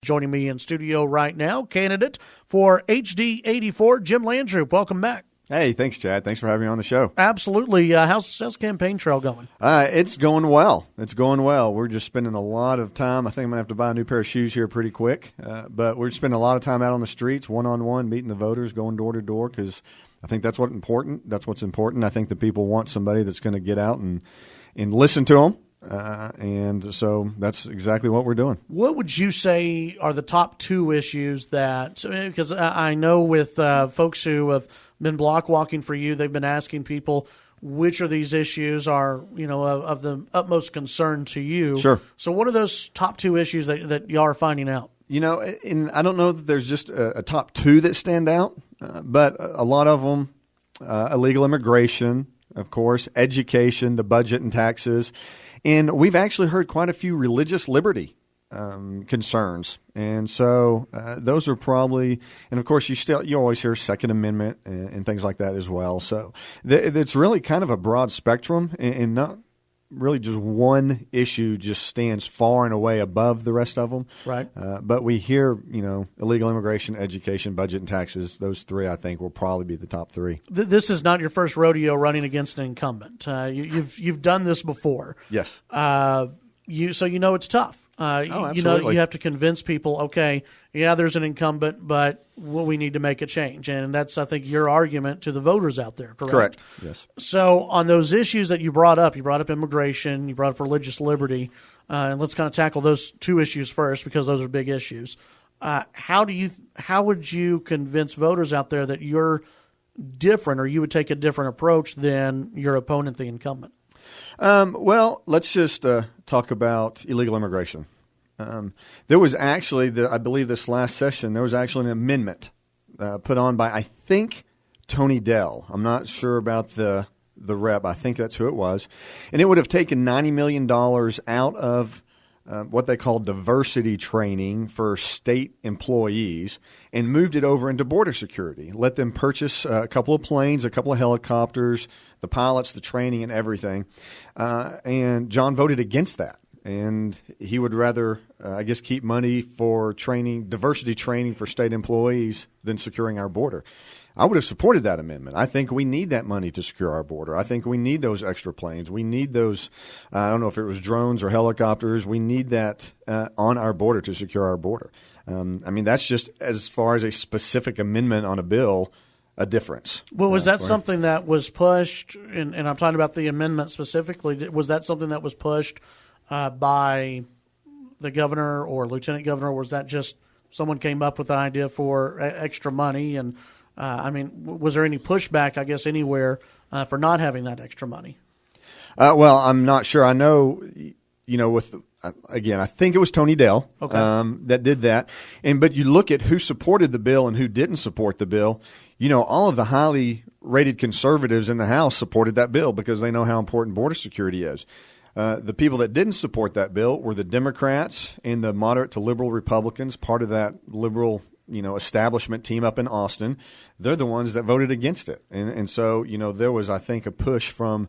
Joining me in studio right now, candidate for HD 84, Jim Landtroop. Welcome back. Hey, thanks, Chad. Thanks for having me on the show. Absolutely. How's campaign trail going? It's going well. It's going well. We're just spending a lot of time. I think I'm going to have to buy a new pair of shoes here pretty quick. But we're spending a lot of time out on the streets, one-on-one, meeting the voters, going door to door, because I think that's what's important. I think the people want somebody that's going to get out and listen to them. And so that's exactly what we're doing. What would you say are the top two issues that, because I know with folks who have been block walking for you, they've been asking people which of these issues are, of the utmost concern to you. Sure. So what are those top two issues that y'all are finding out? And I don't know that there's just a top two that stand out, but a lot of them, illegal immigration, of course, education, the budget and taxes. And we've actually heard quite a few religious liberty concerns. And so those are probably, and of course you always hear Second Amendment and things like that as well. So it's really kind of a broad spectrum, and not really just one issue just stands far and away above the rest of them. Right. But we hear, illegal immigration, education, budget, and taxes. Those three, I think, will probably be the top three. This is not your first rodeo running against an incumbent. You've done this before. Yes. So it's tough. Absolutely. You have to convince people, okay, yeah, there's an incumbent, but we need to make a change. And that's, I think, your argument to the voters out there, correct? Correct, yes. So on those issues that you brought up immigration, you brought up religious liberty, and let's kind of tackle those two issues first because those are big issues. How would you convince voters out there that you're different, or you would take a different approach than your opponent, the incumbent? Well, let's just talk about illegal immigration. There was actually, I believe this last session, there was actually an amendment put on by, I think, Tony Dell. I'm not sure about the rep. I think that's who it was. And it would have taken $90 million out of what they call diversity training for state employees and moved it over into border security. Let them purchase a couple of planes, a couple of helicopters, the pilots, the training, and everything. And John voted against that. And he would rather, keep money for diversity training for state employees than securing our border. I would have supported that amendment. I think we need that money to secure our border. I think we need those extra planes. We need those, I don't know if it was drones or helicopters. We need that on our border to secure our border. That's just as far as a specific amendment on a bill, a difference. Well, was that something that was pushed, and I'm talking about the amendment specifically, was that something that was pushed by the governor or lieutenant governor, or was that just someone came up with an idea for extra money? And, was there any pushback, anywhere for not having that extra money? Well, I'm not sure. I know, I think it was Tony Dell that did that. But you look at who supported the bill and who didn't support the bill. All of the highly rated conservatives in the House supported that bill because they know how important border security is. The people that didn't support that bill were the Democrats and the moderate to liberal Republicans, part of that liberal, establishment team up in Austin. They're the ones that voted against it. And so, there was, I think, a push from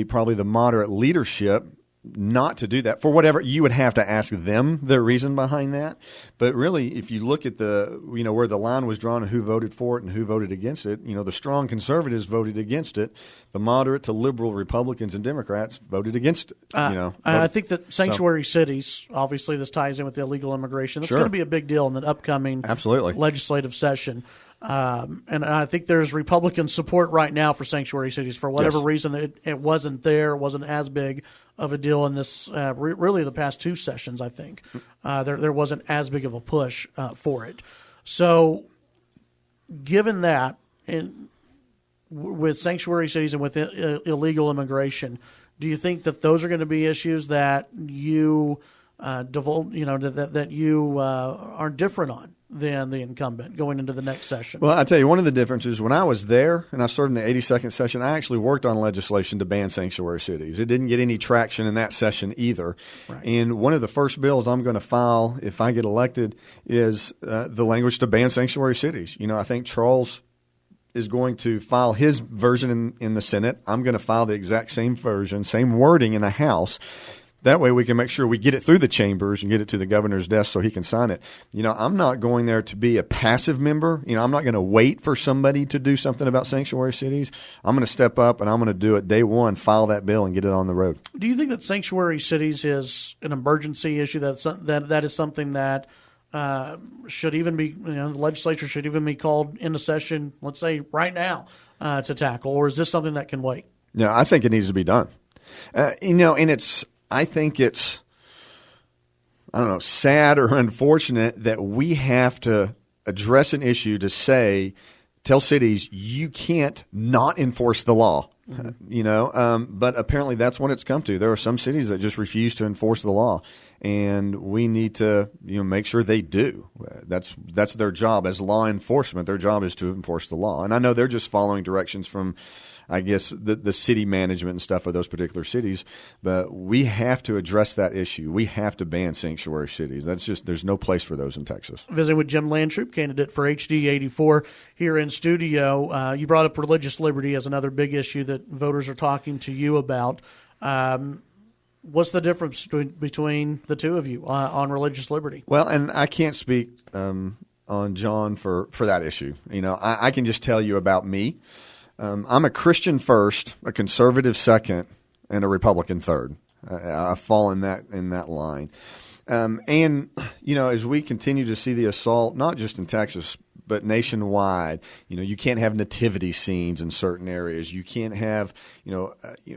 probably the moderate leadership not to do that for whatever. You would have to ask them the reason behind that. But really, if you look at where the line was drawn and who voted for it and who voted against it, the strong conservatives voted against it. The moderate to liberal Republicans and Democrats voted against it. I think that sanctuary cities, obviously this ties in with the illegal immigration. That's going to be a big deal in the upcoming legislative session. And I think there's Republican support right now for sanctuary cities. For whatever reason, it wasn't there. It wasn't as big of a deal in this, really the past two sessions, I think. There wasn't as big of a push for it. So given that, and with sanctuary cities and with illegal immigration, do you think that those are going to be issues that you that you are different on than the incumbent going into the next session? Well, I tell you, one of the differences, when I was there and I served in the 82nd session, I actually worked on legislation to ban sanctuary cities. It didn't get any traction in that session either. Right. And one of the first bills I'm going to file if I get elected is the language to ban sanctuary cities. I think Charles is going to file his version in the Senate. I'm going to file the exact same version, same wording in the House That way we can make sure we get it through the chambers and get it to the governor's desk so he can sign it. I'm not going there to be a passive member. I'm not going to wait for somebody to do something about sanctuary cities. I'm going to step up and I'm going to do it day one, file that bill, and get it on the road. Do you think that sanctuary cities is an emergency issue? That is something that should even be, the legislature should even be called into session, let's say right now, to tackle, or is this something that can wait? No, I think it needs to be done. And I think it's, I don't know, sad or unfortunate that we have to address an issue to tell cities you can't not enforce the law. But apparently that's what it's come to. There are some cities that just refuse to enforce the law, and we need to make sure they do. That's their job as law enforcement. Their job is to enforce the law, and I know they're just following directions from, I guess, the city management and stuff of those particular cities, but we have to address that issue. We have to ban sanctuary cities. There's no place for those in Texas. Visiting with Jim Landtroop, candidate for HD 84 here in studio. You brought up religious liberty as another big issue that voters are talking to you about. What's the difference between the two of you on religious liberty? Well, and I can't speak on John for that issue. I can just tell you about me. I'm a Christian first, a conservative second, and a Republican third. I fall in that line. As we continue to see the assault, not just in Texas, but nationwide, you can't have nativity scenes in certain areas. You can't have,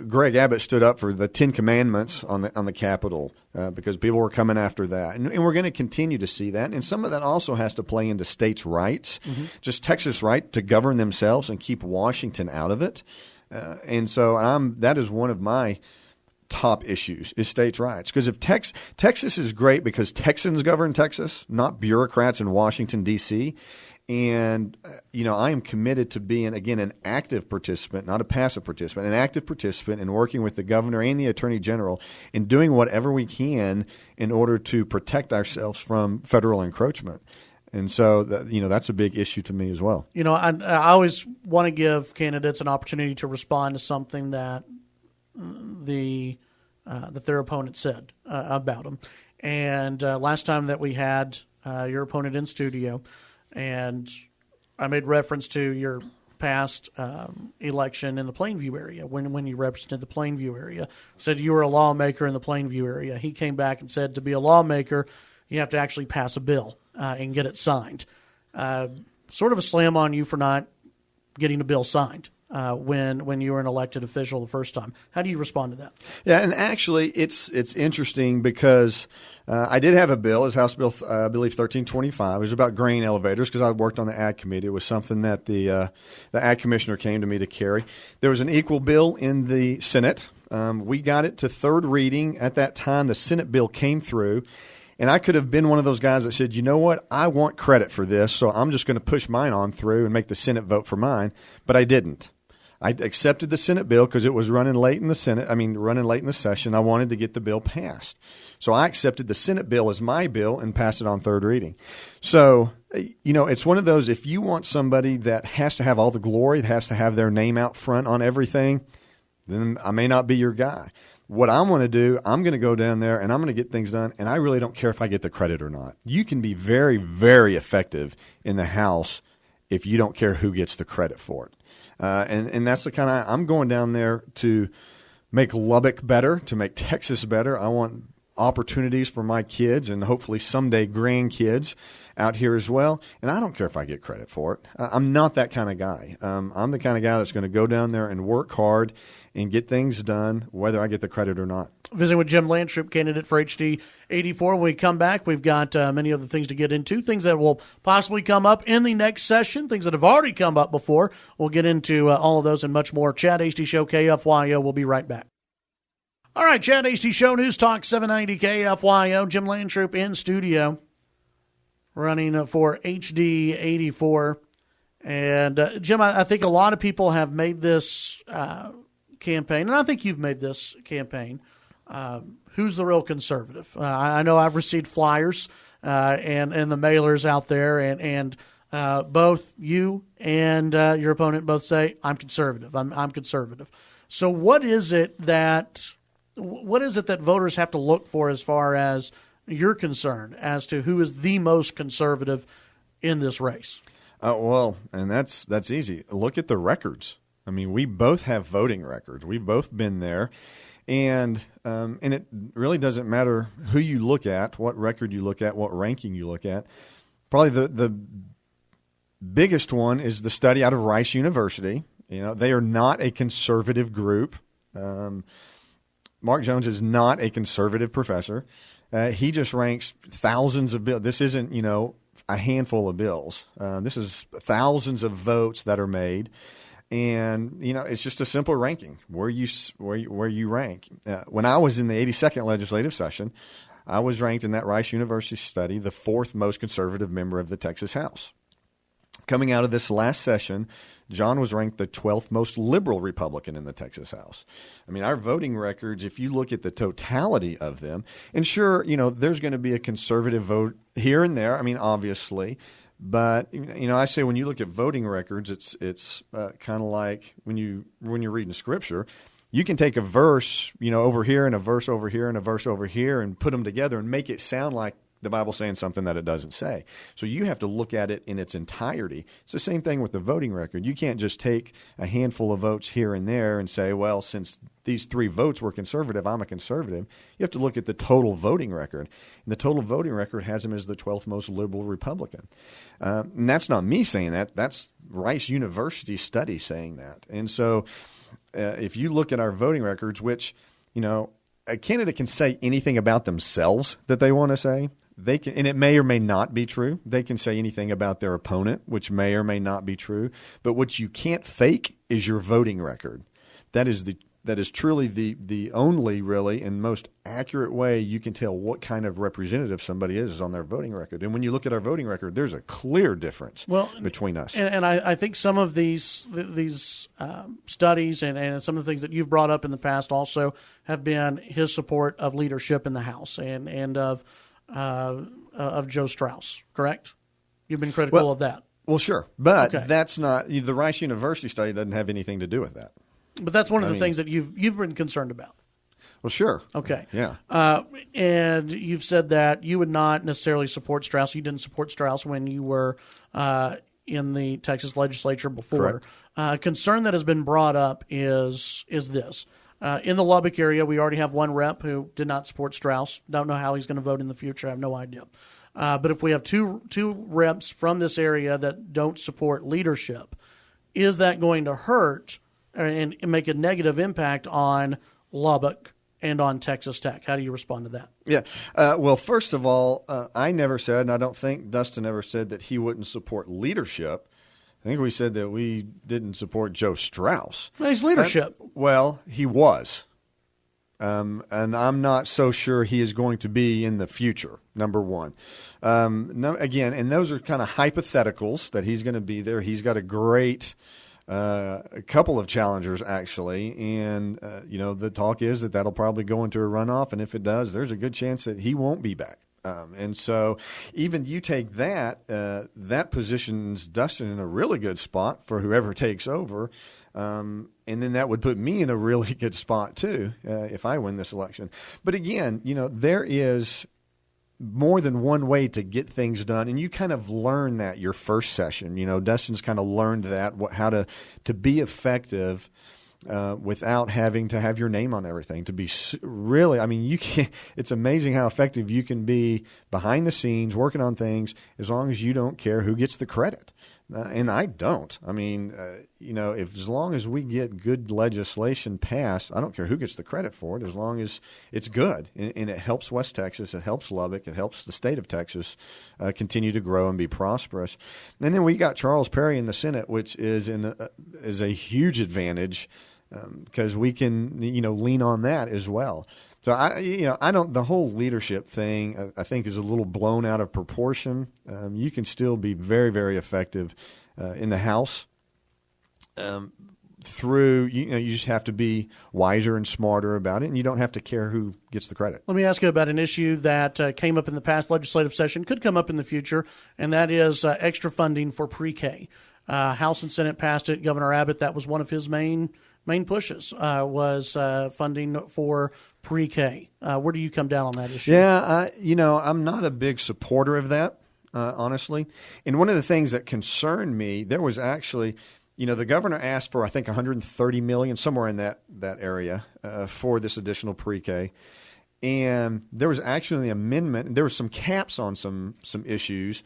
Greg Abbott stood up for the 10 Commandments on the Capitol because people were coming after that. And we're going to continue to see that. And some of that also has to play into states' rights, just Texas' right to govern themselves and keep Washington out of it. That is one of my top issues is states' rights. Because if Texas is great because Texans govern Texas, not bureaucrats in Washington, D.C., and, I am committed to being, again, an active participant, not a passive participant, an active participant in working with the governor and the attorney general in doing whatever we can in order to protect ourselves from federal encroachment. And so, that's a big issue to me as well. I always want to give candidates an opportunity to respond to something that that their opponent said about them. And last time that we had your opponent in studio, and I made reference to your past election in the Plainview area, when you represented the Plainview area, said you were a lawmaker in the Plainview area. He came back and said to be a lawmaker, you have to actually pass a bill and get it signed. Sort of a slam on you for not getting a bill signed when you were an elected official the first time. How do you respond to that? Yeah, and actually it's interesting because I did have a bill, it was House Bill, I believe, 1325. It was about grain elevators because I worked on the Ag Committee. It was something that the Ag Commissioner came to me to carry. There was an equal bill in the Senate. We got it to third reading. At that time, the Senate bill came through. And I could have been one of those guys that said, you know what, I want credit for this, so I'm just going to push mine on through and make the Senate vote for mine. But I didn't. I accepted the Senate bill because it was running late in the session. I wanted to get the bill passed. So I accepted the Senate bill as my bill and passed it on third reading. So, it's one of those, if you want somebody that has to have all the glory, that has to have their name out front on everything, then I may not be your guy. What I want to do, I'm going to go down there and I'm going to get things done, and I really don't care if I get the credit or not. You can be very, very effective in the House if you don't care who gets the credit for it. And that's the kind of, I'm going down there to make Lubbock better, to make Texas better. I want opportunities for my kids and hopefully someday grandkids out here as well. And I don't care if I get credit for it. I'm not that kind of guy. I'm the kind of guy that's going to go down there and work hard and get things done, whether I get the credit or not. Visiting with Jim Landtroop, candidate for HD 84. When we come back, we've got many other things to get into, things that will possibly come up in the next session, things that have already come up before. We'll get into all of those and much more. Chad Hasty Show, KFYO. We'll be right back. All right, Chad Hasty Show, News Talk 790 KFYO. Jim Landtroop in studio, running for HD 84. And, Jim, I think a lot of people have made this campaign, and I think you've made this campaign, who's the real conservative? I know I've received flyers and the mailers out there, and both you and your opponent both say, I'm conservative. I'm conservative. So what is it that what is it that voters have to look for as far as you're concerned as to who is the most conservative in this race? Well, and that's easy. Look at the records. I mean, we both have voting records. We've both been there. And it really doesn't matter who you look at, what record you look at, what ranking you look at. Probably the biggest one is the study out of Rice University. They are not a conservative group. Mark Jones is not a conservative professor. He just ranks thousands of bills. This isn't, a handful of bills. This is thousands of votes that are made. And, it's just a simple ranking where you rank. When I was in the 82nd legislative session, I was ranked in that Rice University study the fourth most conservative member of the Texas House. Coming out of this last session, John was ranked the 12th most liberal Republican in the Texas House. I mean, our voting records, if you look at the totality of them, and sure, there's going to be a conservative vote here and there. I mean, obviously. But, I say when you look at voting records, it's kind of like when you're reading Scripture, you can take a verse, over here and a verse over here and a verse over here and put them together and make it sound like the Bible's saying something that it doesn't say. So you have to look at it in its entirety. It's the same thing with the voting record. You can't just take a handful of votes here and there and say, well, since these 3 votes were conservative, I'm a conservative. You have to look at the total voting record. And the total voting record has him as the 12th most liberal Republican. And that's not me saying that. That's Rice University study saying that. And so if you look at our voting records, which, a candidate can say anything about themselves that they want to say. They can, and it may or may not be true. They can say anything about their opponent, which may or may not be true. But what you can't fake is your voting record. That is truly the only really and most accurate way you can tell what kind of representative somebody is on their voting record. And when you look at our voting record, there's a clear difference between us. And I think some of these studies and some of the things that you've brought up in the past also have been his support of leadership in the House and of Joe Straus, correct? You've been critical of that. Well, sure. But that's not – the Rice University study doesn't have anything to do with that. But that's one of the things that you've been concerned about. Well, sure. Okay. Yeah. And you've said that you would not necessarily support Straus. You didn't support Straus when you were in the Texas legislature before. Correct. Concern that has been brought up is this. In the Lubbock area, we already have one rep who did not support Straus. Don't know how he's going to vote in the future. I have no idea. But if we have two reps from this area that don't support leadership, is that going to hurt and make a negative impact on Lubbock and on Texas Tech? How do you respond to that? Yeah. Well, first of all, I never said, and I don't think Dustin ever said that he wouldn't support leadership. I think we said that we didn't support Joe Straus. Well, he's leadership. Well, he was. And I'm not so sure he is going to be in the future, number one. Again, and those are kind of hypotheticals that he's going to be there. He's got a great a couple of challengers, actually. And, the talk is that that'll probably go into a runoff. And if it does, there's a good chance that he won't be back. And so even you take that, that positions Dustin in a really good spot for whoever takes over. And then that would put me in a really good spot, too, if I win this election. But again, there is more than one way to get things done. And you kind of learn that your first session. Dustin's kind of learned that, how to be effective without having to have your name on everything. To be really, you can't. It's amazing how effective you can be behind the scenes working on things as long as you don't care who gets the credit. And I don't. As long as we get good legislation passed, I don't care who gets the credit for it, as long as it's good and it helps West Texas, it helps Lubbock, it helps the state of Texas continue to grow and be prosperous. And then we got Charles Perry in the Senate, which is a huge advantage because we can lean on that as well. So I don't. The whole leadership thing, I think, is a little blown out of proportion. You can still be very, very effective in the House. Through you just have to be wiser and smarter about it, and you don't have to care who gets the credit. Let me ask you about an issue that came up in the past legislative session, could come up in the future, and that is extra funding for PreK. House and Senate passed it. Governor Abbott, that was one of his main main pushes was funding for PreK. Where do you come down on that issue? Yeah, I'm not a big supporter of that, honestly. And one of the things that concerned me, there was actually, the governor asked for, I think, $130 million, somewhere in that area, for this additional PreK. And there was actually an amendment. There were some caps on some issues.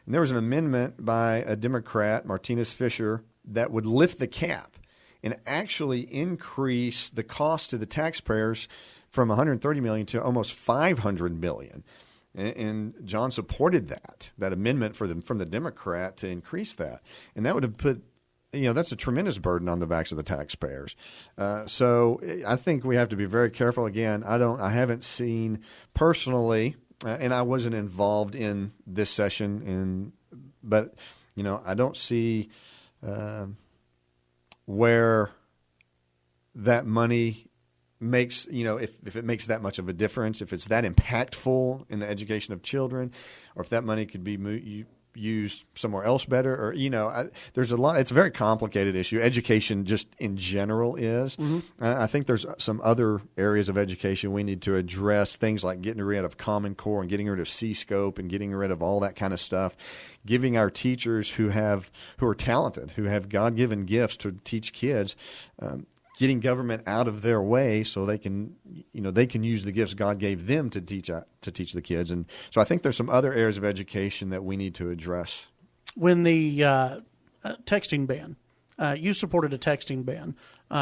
And there was an amendment by a Democrat, Martinez Fisher, that would lift the cap and actually increase the cost to the taxpayers from $130 million to almost $500 million. And John supported that amendment from the Democrat to increase that. And that would have put, that's a tremendous burden on the backs of the taxpayers. So I think we have to be very careful. Again, I haven't seen personally, and I wasn't involved in this session, but I don't see where that money makes, if it makes that much of a difference, if it's that impactful in the education of children, or if that money could be used somewhere else better, or there's a lot. It's a very complicated issue. Education, just in general, is. Mm-hmm. I think there's some other areas of education we need to address. Things like getting rid of Common Core and getting rid of C-Scope and getting rid of all that kind of stuff. Giving our teachers who are talented, who have God-given gifts to teach kids. Getting government out of their way so they can use the gifts God gave them to teach the kids. And so I think there's some other areas of education that we need to address. When the texting ban, you supported a texting ban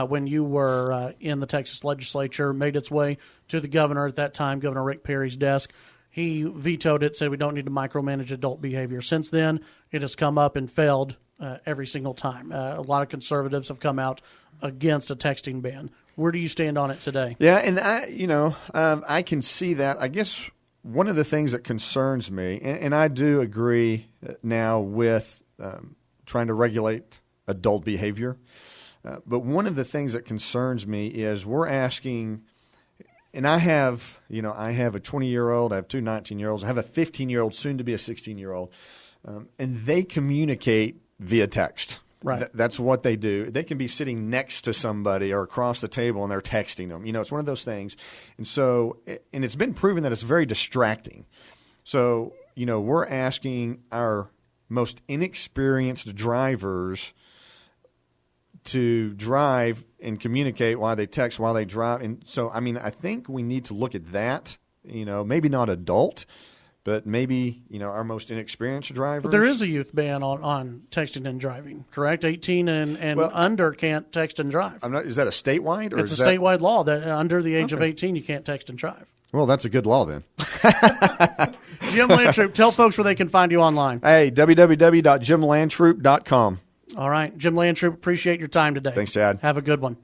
when you were in the Texas legislature, made its way to the governor at that time, Governor Rick Perry's desk. He vetoed it, said we don't need to micromanage adult behavior. Since then, it has come up and failed every single time. A lot of conservatives have come out against a texting ban. Where do you stand on it today? Yeah, and I can see that. I guess one of the things that concerns me, and I do agree now with trying to regulate adult behavior, but one of the things that concerns me is we're asking, and I have a 20-year-old, I have two 19-year-olds, I have a 15-year-old, soon to be a 16-year-old, and they communicate via text. Right. That's what they do. They can be sitting next to somebody or across the table and they're texting them. It's one of those things. And so, and it's been proven that it's very distracting. So, we're asking our most inexperienced drivers to drive and communicate while they text, while they drive. And so, I think we need to look at that, maybe not adult, but maybe, our most inexperienced drivers. But there is a youth ban on texting and driving, correct? 18 and under can't text and drive. Is that a statewide? Or it's a statewide law that under the age of 18 you can't text and drive. Well, that's a good law then. Jim Landtroop, tell folks where they can find you online. Hey, www.jimlandtroop.com. All right. Jim Landtroop, appreciate your time today. Thanks, Chad. Have a good one.